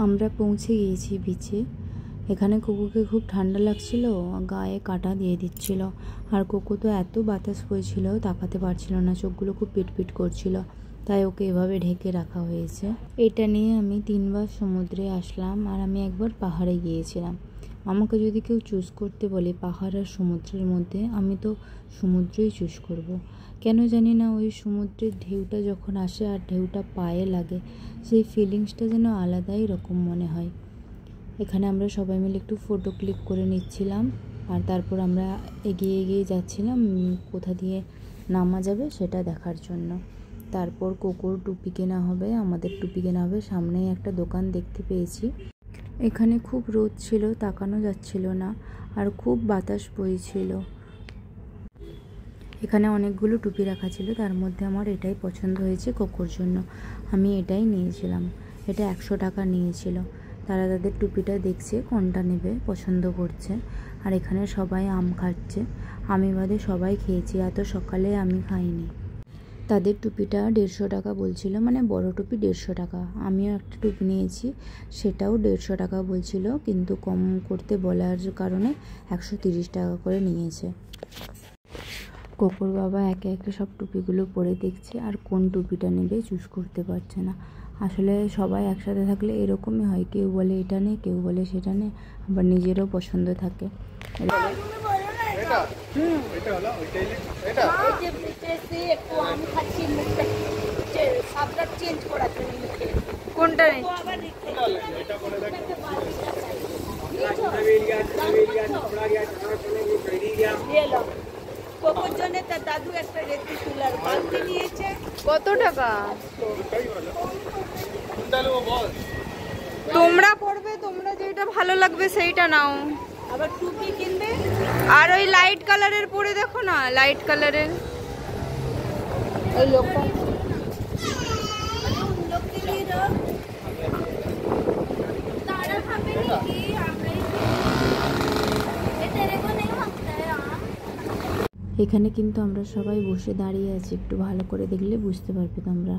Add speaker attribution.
Speaker 1: আমরা পৌঁছে গিয়েছি বিচে। এখানে কোকোকে খুব ঠান্ডা লাগছিল, গায়ে কাঁটা দিয়ে দিচ্ছিল। আর কোকো তো এত বাতাস বইছিল, তাকাতে পারছিল না, চোখগুলো খুব পিটপিট করছিল, তাই ওকে এভাবে ঢেকে রাখা হয়েছে। এটা নিয়ে আমি 3 বার সমুদ্রে আসলাম, আর আমি একবার পাহাড়ে গিয়েছিলাম। আমাকে যদি কেউ চুজ করতে বলে পাহাড় আর সমুদ্রের মধ্যে, আমি তো সমুদ্রই চুজ করব। কেন জানি না, ওই সমুদ্রের ঢেউটা যখন আসে আর ঢেউটা পায়ে লাগে, সেই ফিলিংসটা যেন আলাদাই রকম মনে হয়। এখানে আমরা সবাই মিলে একটু ফটো ক্লিক করে নিচ্ছিলাম, আর তারপর আমরা এগিয়ে এগিয়ে যাচ্ছিলাম কোথা দিয়ে নামা যাবে সেটা দেখার জন্য। তারপর কোকোর টুপি কেনা হবে, আমাদের টুপি কেনা হবে। সামনেই একটা দোকান দেখতে পেয়েছি। এখানে খুব রোদ ছিল, তাকানো যাচ্ছিল না, আর খুব বাতাস বইছিল। এখানে অনেকগুলো টুপি রাখা ছিল, তার মধ্যে আমার এটাই পছন্দ হয়েছে কোকোর জন্য। আমি এটাই নিয়েছিলাম। এটা 100 টাকা নিয়েছিল। তারা তাদের টুপিটা দেখছে, কোনটা নেবে পছন্দ করছে। আর এখানে সবাই আম খাচ্ছে, আমি বাদে সবাই খেয়েছি। এত সকালে আমি খাইনি। তাদের টুপিটা 150 টাকা বলছিল, মানে বড় টুপি 150 টাকা। আমিও একটা টুপি নিয়েছি, সেটাও 150 টাকা বলছিল, কিন্তু কম করতে বলার কারণে 130 টাকা করে নিয়েছে। কোকোর বাবা একে একে সব টুপিগুলো পরে দেখছে, আর কোন টুপিটা নেবে চুজ করতে পারছে না। আসলে সবাই একসাথে থাকলে এরকমই হয়, কেউ বলে এটা নে, কেউ বলে সেটা নে, আবার নিজেরও পছন্দ থাকে। কোনটা নেই?
Speaker 2: কোকোর জন্য তার দাদু একটা রেতি কুলার বালতি নিয়েছে।
Speaker 1: কত টাকা? তোমরা পড়বে, তোমরা যেটা ভালো লাগবে সেইটা নাও।
Speaker 2: আবার টুপি কিনবে।
Speaker 1: আর ওই লাইট কালারের পরে দেখো না, লাইট কালারের
Speaker 2: ওই লোকটা
Speaker 1: এখানে কিন্তু আমরা সবাই বসে দাঁড়িয়ে আছি, একটু ভালো করে দেখলে বুঝতে পারবে তোমরা।